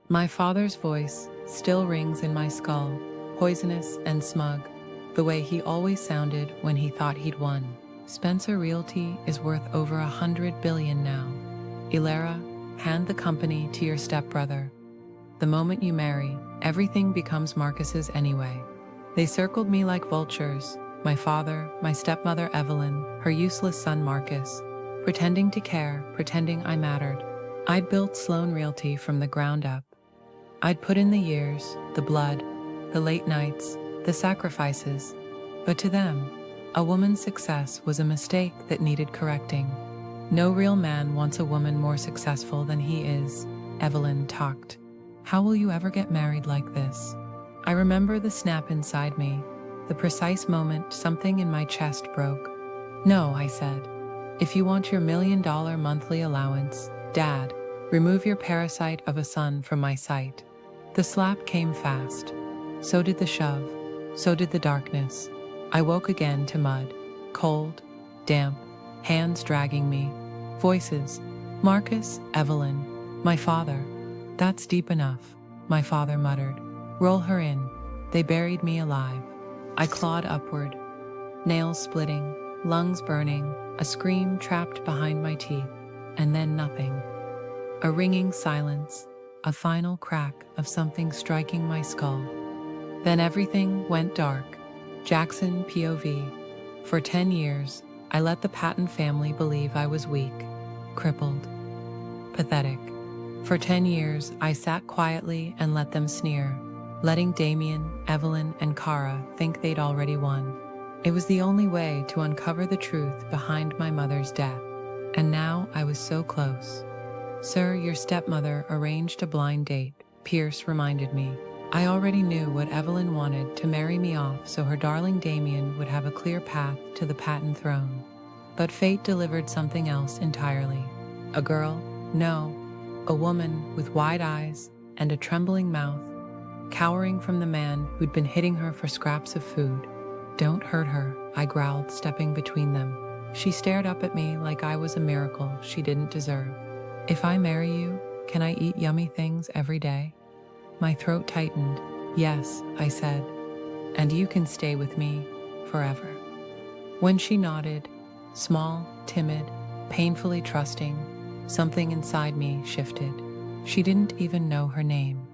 My father's voice still rings in my skull, poisonous and smug, the way he always sounded when he thought he'd won. Spencer Realty is worth over 100 billion now. Elara, hand the company to your stepbrother. The moment you marry, everything becomes Marcus's anyway. They circled me like vultures, my father, my stepmother Evelyn, her useless son Marcus, pretending to care, pretending I mattered. I'd built Sloane Realty from the ground up. I'd put in the years, the blood, the late nights, the sacrifices, but to them, a woman's success was a mistake that needed correcting. No real man wants a woman more successful than he is, Evelyn talked. How will you ever get married like this? I remember the snap inside me, the precise moment something in my chest broke. No, I said. If you want your $1 million monthly allowance, Dad, remove your parasite of a son from my sight. The slap came fast. So did the shove. So did the darkness. I woke again to mud. Cold, damp, hands dragging me. Voices. Marcus, Evelyn, my father. That's deep enough, my father muttered. Roll her in. They buried me alive. I clawed upward. Nails splitting, lungs burning, a scream trapped behind my teeth, and then nothing. A ringing silence, a final crack of something striking my skull. Then everything went dark. Jaxon POV. For 10 years, I let the Patton family believe I was weak, crippled, pathetic. For 10 years, I sat quietly and let them sneer, letting Damien, Evelyn, and Kara think they'd already won. It was the only way to uncover the truth behind my mother's death. And now I was so close. Sir, your stepmother arranged a blind date, Pierce reminded me. I already knew what Evelyn wanted, to marry me off so her darling Damien would have a clear path to the Patton throne. But fate delivered something else entirely. A girl? No. A woman with wide eyes and a trembling mouth, cowering from the man who'd been hitting her for scraps of food. Don't hurt her, I growled, stepping between them. She stared up at me like I was a miracle she didn't deserve. If I marry you, can I eat yummy things every day? My throat tightened. Yes, I said. And you can stay with me forever. When she nodded, small, timid, painfully trusting, something inside me shifted. She didn't even know her name.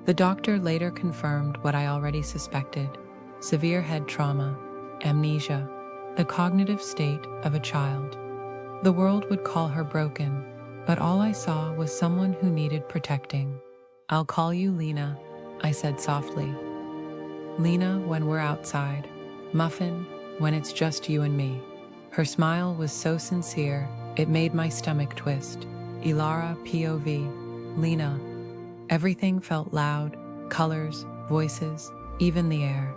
The doctor later confirmed what I already suspected: severe head trauma, amnesia, the cognitive state of a child. The world would call her broken, but all I saw was someone who needed protecting. I'll call you Lena, I said softly. Lena when we're outside, Muffin when it's just you and me. Her smile was so sincere, it made my stomach twist. Elara POV, Lena. Everything felt loud, colors, voices, even the air.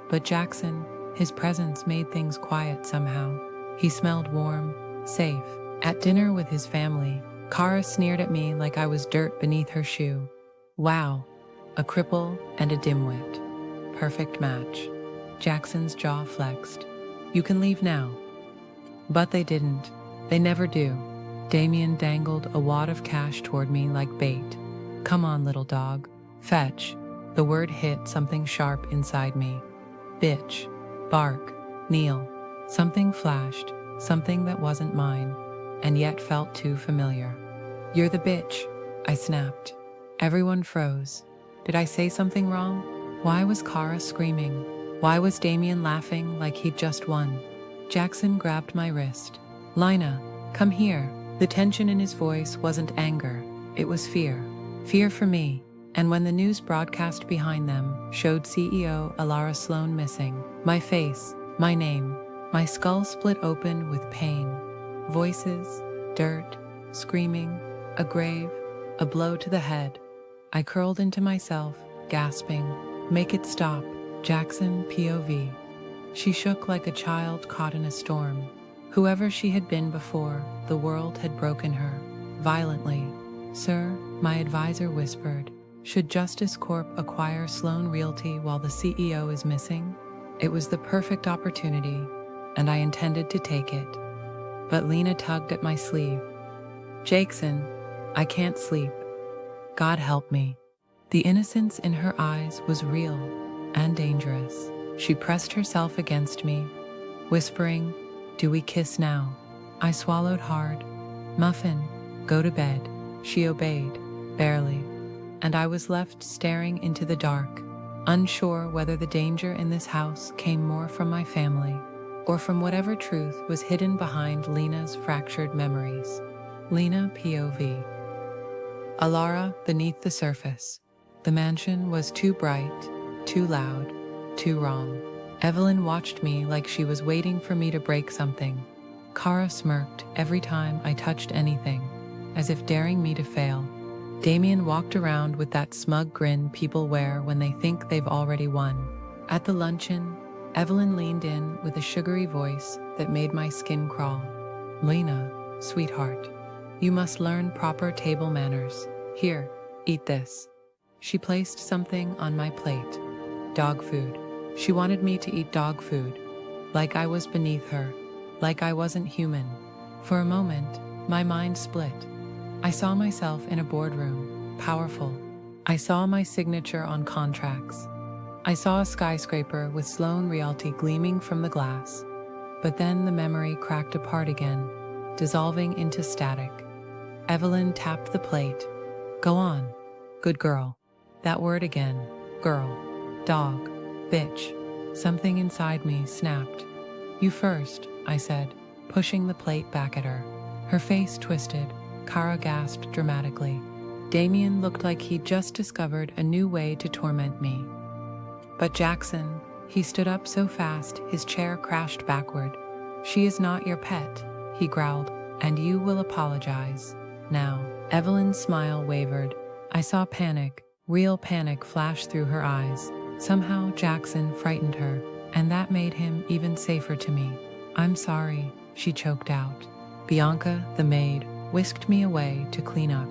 But Jaxon, his presence made things quiet somehow. He smelled warm, safe. At dinner with his family, Kara sneered at me like I was dirt beneath her shoe. Wow, a cripple and a dimwit. Perfect match. Jaxon's jaw flexed. You can leave now. But they didn't. They never do. Damien dangled a wad of cash toward me like bait. Come on, little dog. Fetch. The word hit something sharp inside me. Bitch. Bark. Kneel. Something flashed, something that wasn't mine, and yet felt too familiar. You're the bitch, I snapped. Everyone froze. Did I say something wrong? Why was Kara screaming? Why was Damien laughing like he'd just won? Jaxon grabbed my wrist. Lina, come here. The tension in his voice wasn't anger, it was fear. Fear for me. And when the news broadcast behind them showed CEO Elara Sloane missing, my face, my name, my skull split open with pain. Voices, dirt, screaming, a grave, a blow to the head. I curled into myself, gasping, make it stop, Jaxon POV. She shook like a child caught in a storm. Whoever she had been before, the world had broken her, violently. Sir, my advisor whispered, should Justice Corp acquire Sloane Realty while the CEO is missing? It was the perfect opportunity, and I intended to take it. But Lena tugged at my sleeve. Jaxon, I can't sleep. God help me. The innocence in her eyes was real and dangerous. She pressed herself against me, whispering, "Do we kiss now?" I swallowed hard. "Muffin, go to bed." She obeyed, barely, and I was left staring into the dark, unsure whether the danger in this house came more from my family or from whatever truth was hidden behind Lena's fractured memories. Lena POV. Elara beneath the surface. The mansion was too bright, too loud, too wrong. Evelyn watched me like she was waiting for me to break something. Kara smirked every time I touched anything, as if daring me to fail. Damien walked around with that smug grin people wear when they think they've already won. At the luncheon, Evelyn leaned in with a sugary voice that made my skin crawl. "Lena, sweetheart, you must learn proper table manners. Here, eat this." She placed something on my plate. Dog food. She wanted me to eat dog food, like I was beneath her, like I wasn't human. For a moment, my mind split. I saw myself in a boardroom, powerful. I saw my signature on contracts. I saw a skyscraper with Sloane Realty gleaming from the glass. But then the memory cracked apart again, dissolving into static. Evelyn tapped the plate. "Go on. Good girl." That word again. Girl. Dog. Bitch. Something inside me snapped. "You first," I said, pushing the plate back at her. Her face twisted. Kara gasped dramatically. Damien looked like he'd just discovered a new way to torment me. But Jaxon, he stood up so fast his chair crashed backward. "She is not your pet," he growled, "and you will apologize. Now." Evelyn's smile wavered. I saw panic, real panic flash through her eyes. Somehow Jaxon frightened her, and that made him even safer to me. "I'm sorry," she choked out. Bianca, the maid, whisked me away to clean up.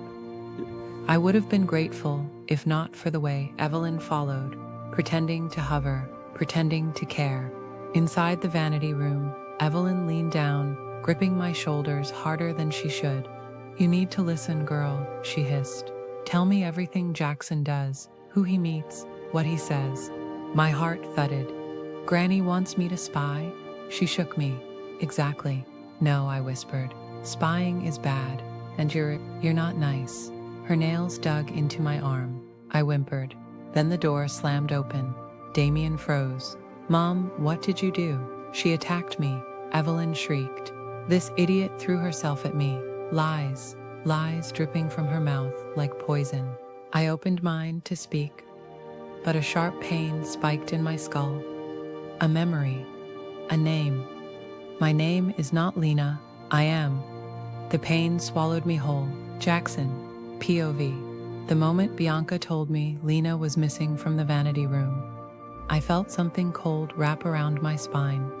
I would have been grateful if not for the way Evelyn followed, pretending to hover, pretending to care. Inside the vanity room, Evelyn leaned down, gripping my shoulders harder than she should. "You need to listen, girl," she hissed. "Tell me everything Jaxon does, who he meets, what he says." My heart thudded. "Granny wants me to spy?" She shook me. "Exactly." "No," I whispered. "Spying is bad, and you're not nice." Her nails dug into my arm. I whimpered. Then the door slammed open. Damien froze. "Mom, what did you do?" "She attacked me," Evelyn shrieked. This idiot threw herself at me. Lies, lies dripping from her mouth like poison. I opened mine to speak, but a sharp pain spiked in my skull. A memory, a name. My name is not Lena, I am. The pain swallowed me whole. Jaxon, POV. The moment Bianca told me Lena was missing from the vanity room, I felt something cold wrap around my spine.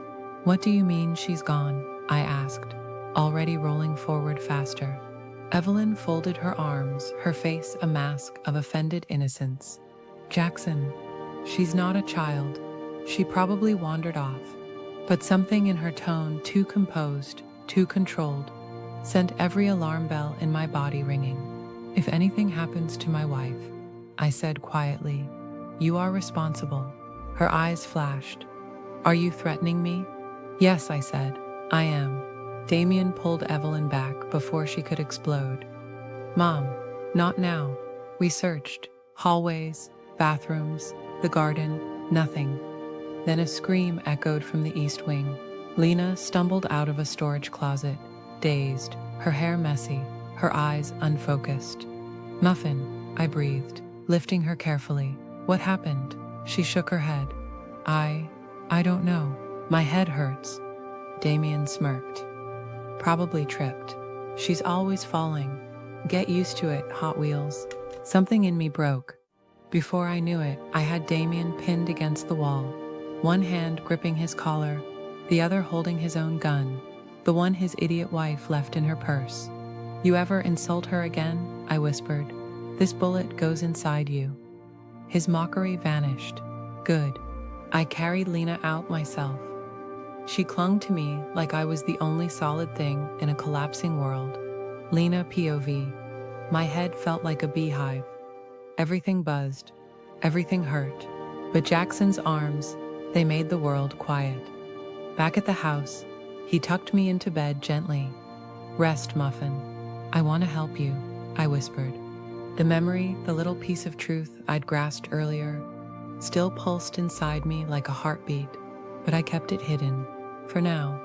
"What do you mean she's gone?" I asked, already rolling forward faster. Evelyn folded her arms, her face a mask of offended innocence. "Jaxon, she's not a child. She probably wandered off." But something in her tone, too composed, too controlled, sent every alarm bell in my body ringing. "If anything happens to my wife," I said quietly, "you are responsible." Her eyes flashed. "Are you threatening me?" "Yes," I said, "I am." Damien pulled Evelyn back before she could explode. "Mom, not now." We searched. Hallways, bathrooms, the garden, nothing. Then a scream echoed from the east wing. Lena stumbled out of a storage closet, dazed, her hair messy, her eyes unfocused. "Muffin," I breathed, lifting her carefully. "What happened?" She shook her head. I don't know. My head hurts." Damien smirked. "Probably tripped. She's always falling. Get used to it, Hot Wheels." Something in me broke. Before I knew it, I had Damien pinned against the wall, one hand gripping his collar, the other holding his own gun, the one his idiot wife left in her purse. "You ever insult her again?" I whispered. "This bullet goes inside you." His mockery vanished. Good. I carried Lena out myself. She clung to me like I was the only solid thing in a collapsing world. Lena POV. My head felt like a beehive. Everything buzzed. Everything hurt. But Jackson's arms, they made the world quiet. Back at the house, he tucked me into bed gently. "Rest, Muffin. I want to help you," I whispered. The memory, the little piece of truth I'd grasped earlier, still pulsed inside me like a heartbeat, but I kept it hidden. For now.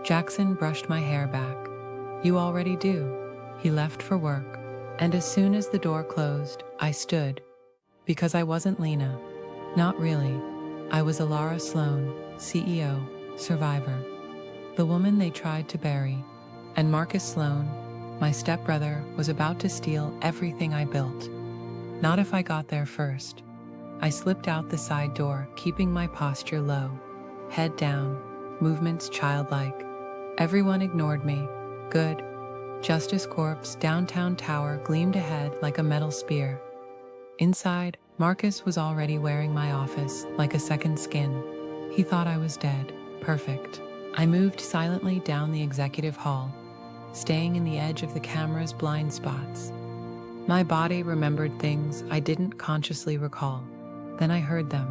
Jaxon brushed my hair back. "You already do." He left for work, and as soon as the door closed, I stood. Because I wasn't Lena. Not really. I was Elara Sloane, CEO, survivor. The woman they tried to bury. And Marcus Sloane, my stepbrother, was about to steal everything I built. Not if I got there first. I slipped out the side door, keeping my posture low. Head down, movements childlike. Everyone ignored me. Good. Justice Corp's downtown tower gleamed ahead like a metal spear. Inside, Marcus was already wearing my office like a second skin. He thought I was dead. Perfect. I moved silently down the executive hall, staying in the edge of the camera's blind spots. My body remembered things I didn't consciously recall. Then I heard them.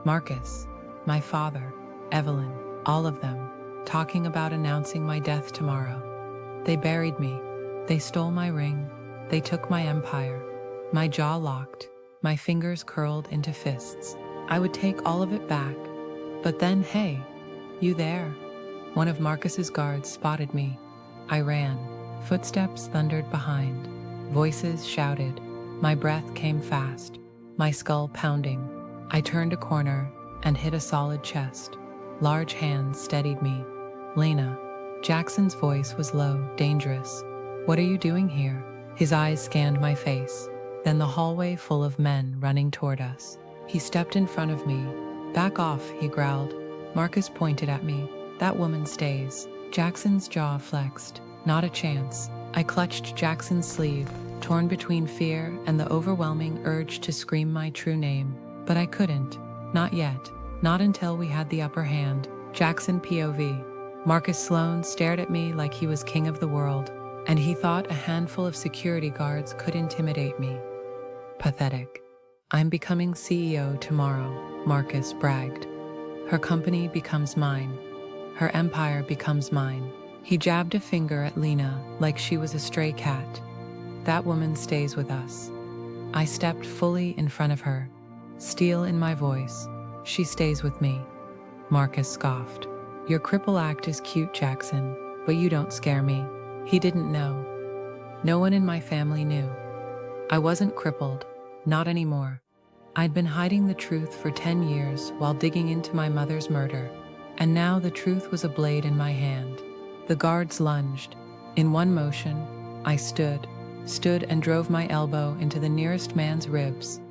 Marcus, my father, Evelyn, all of them, talking about announcing my death tomorrow. They buried me. They stole my ring. They took my empire. My jaw locked, my fingers curled into fists. I would take all of it back. But then, hey, you there? One of Marcus's guards spotted me. I ran. Footsteps thundered behind. Voices shouted. My breath came fast, my skull pounding. I turned a corner and hit a solid chest. Large hands steadied me. "Lena." Jackson's voice was low, dangerous. "What are you doing here?" His eyes scanned my face, then the hallway full of men running toward us. He stepped in front of me. "Back off," he growled. Marcus pointed at me. "That woman stays." Jackson's jaw flexed. Not a chance. I clutched Jackson's sleeve, torn between fear and the overwhelming urge to scream my true name. But I couldn't. Not yet. Not until we had the upper hand. Jaxon POV. Marcus Sloane stared at me like he was king of the world, and he thought a handful of security guards could intimidate me. Pathetic. "I'm becoming CEO tomorrow," Marcus bragged. "Her company becomes mine. Her empire becomes mine." He jabbed a finger at Lena like she was a stray cat. "That woman stays with us." I stepped fully in front of her, steel in my voice. "She stays with me." Marcus scoffed. "Your cripple act is cute, Jaxon, but you don't scare me." He didn't know. No one in my family knew. I wasn't crippled, not anymore. I'd been hiding the truth for 10 years while digging into my mother's murder, and now the truth was a blade in my hand. The guards lunged. In one motion, I stood and drove my elbow into the nearest man's ribs.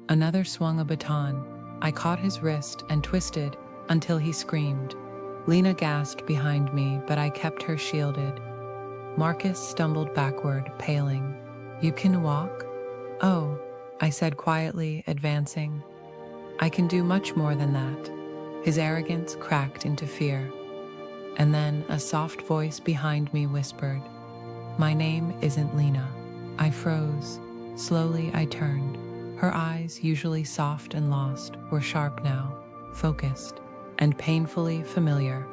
Another swung a baton. I caught his wrist and twisted until he screamed. Lena gasped behind me, but I kept her shielded. Marcus stumbled backward, paling. "You can walk?" "Oh," I said quietly, advancing. "I can do much more than that." His arrogance cracked into fear. And then a soft voice behind me whispered, "My name isn't Lena." I froze. Slowly I turned. Her eyes, usually soft and lost, were sharp now, focused, and painfully familiar.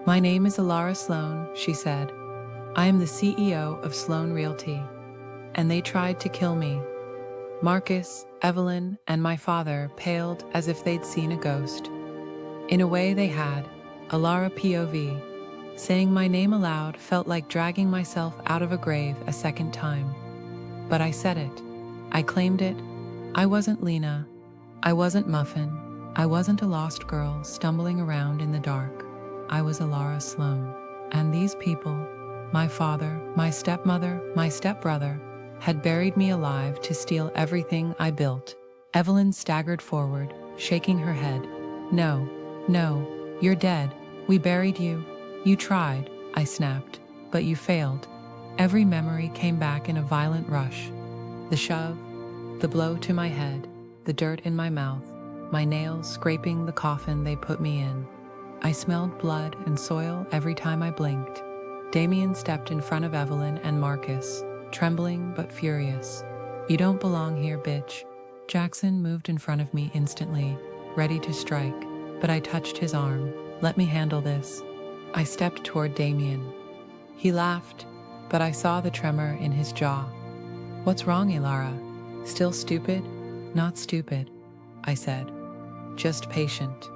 "My name is Elara Sloane," she said. "I am the CEO of Sloane Realty, and they tried to kill me." Marcus, Evelyn, and my father paled as if they'd seen a ghost. In a way they had. Elara POV. Saying my name aloud felt like dragging myself out of a grave a second time. But I said it. I claimed it. I wasn't Lena. I wasn't Muffin. I wasn't a lost girl stumbling around in the dark. I was Elara Sloane. And these people, my father, my stepmother, my stepbrother, had buried me alive to steal everything I built. Evelyn staggered forward, shaking her head. No, you're dead. We buried you. You tried," I snapped, "but you failed." Every memory came back in a violent rush. The shove, the blow to my head, the dirt in my mouth, my nails scraping the coffin they put me in. I smelled blood and soil every time I blinked. Damien stepped in front of Evelyn and Marcus, trembling but furious. "You don't belong here, bitch." Jaxon moved in front of me instantly, ready to strike, but I touched his arm. Let me handle this. I stepped toward Damien. He laughed, but I saw the tremor in his jaw. What's wrong, Elara? Still stupid? Not stupid, I said. Just patient.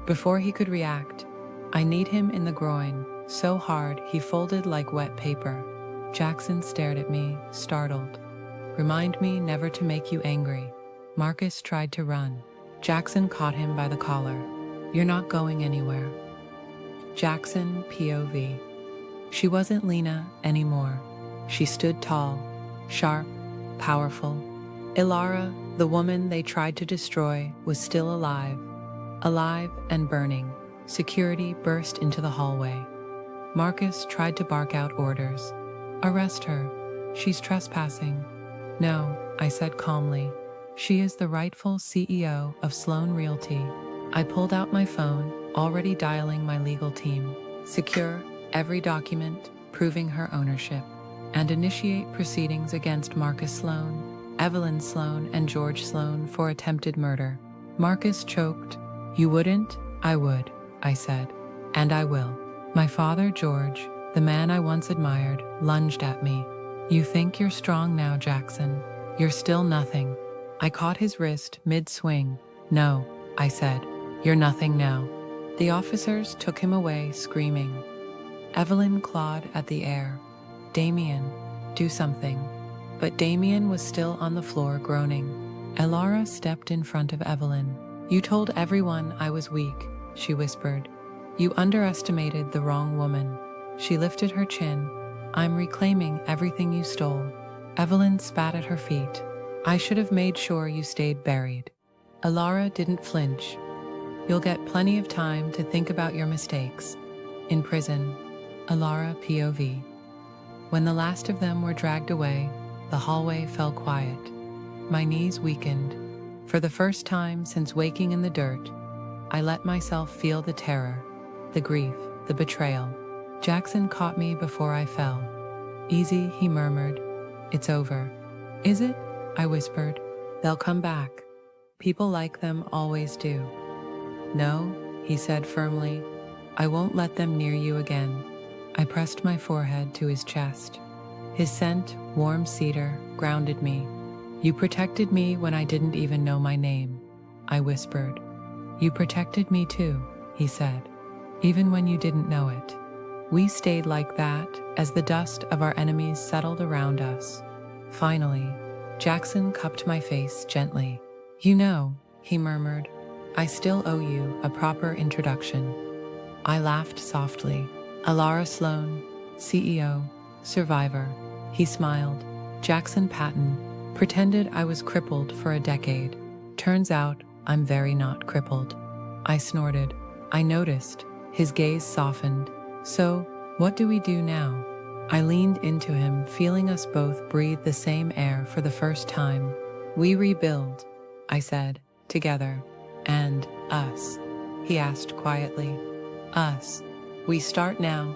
Before he could react, I kneed him in the groin, so hard he folded like wet paper. Jaxon stared at me, startled. Remind me never to make you angry. Marcus tried to run. Jaxon caught him by the collar. You're not going anywhere. Jaxon POV. She wasn't Lena anymore. She stood tall, sharp, powerful. Elara, the woman they tried to destroy, was still alive. Alive and burning. Security burst into the hallway. Marcus tried to bark out orders. Arrest her. She's trespassing. No, I said calmly. She is the rightful CEO of Sloane Realty. I pulled out my phone, already dialing my legal team. Secure every document proving her ownership, and initiate proceedings against Marcus Sloane, Evelyn Sloane, and George Sloane for attempted murder. Marcus choked. You wouldn't? I would, I said. And I will. My father, George, the man I once admired, lunged at me. You think you're strong now, Jaxon. You're still nothing. I caught his wrist mid-swing. No, I said. You're nothing now. The officers took him away, screaming. Evelyn clawed at the air. Damien, do something. But Damien was still on the floor, groaning. Elara stepped in front of Evelyn. You told everyone I was weak, she whispered. You underestimated the wrong woman. She lifted her chin. I'm reclaiming everything you stole. Evelyn spat at her feet. I should have made sure you stayed buried. Elara didn't flinch. You'll get plenty of time to think about your mistakes. In prison. Elara POV. When the last of them were dragged away, the hallway fell quiet. My knees weakened. For the first time since waking in the dirt, I let myself feel the terror, the grief, the betrayal. Jaxon caught me before I fell. Easy, he murmured. It's over. Is it? I whispered. They'll come back. People like them always do. No, he said firmly. I won't let them near you again. I pressed my forehead to his chest. His scent, warm cedar, grounded me. You protected me when I didn't even know my name, I whispered. You protected me too, he said, even when you didn't know it. We stayed like that as the dust of our enemies settled around us. Finally, Jaxon cupped my face gently. You know, he murmured, I still owe you a proper introduction. I laughed softly. Elara Sloane, CEO, survivor. He smiled. Jaxon Patton, pretended I was crippled for a decade. Turns out I'm very not crippled. I snorted. I noticed. His gaze softened. So, what do we do now? I leaned into him, feeling us both breathe the same air for the first time. We rebuild, I said, together. And us? He asked quietly. Us. We start now,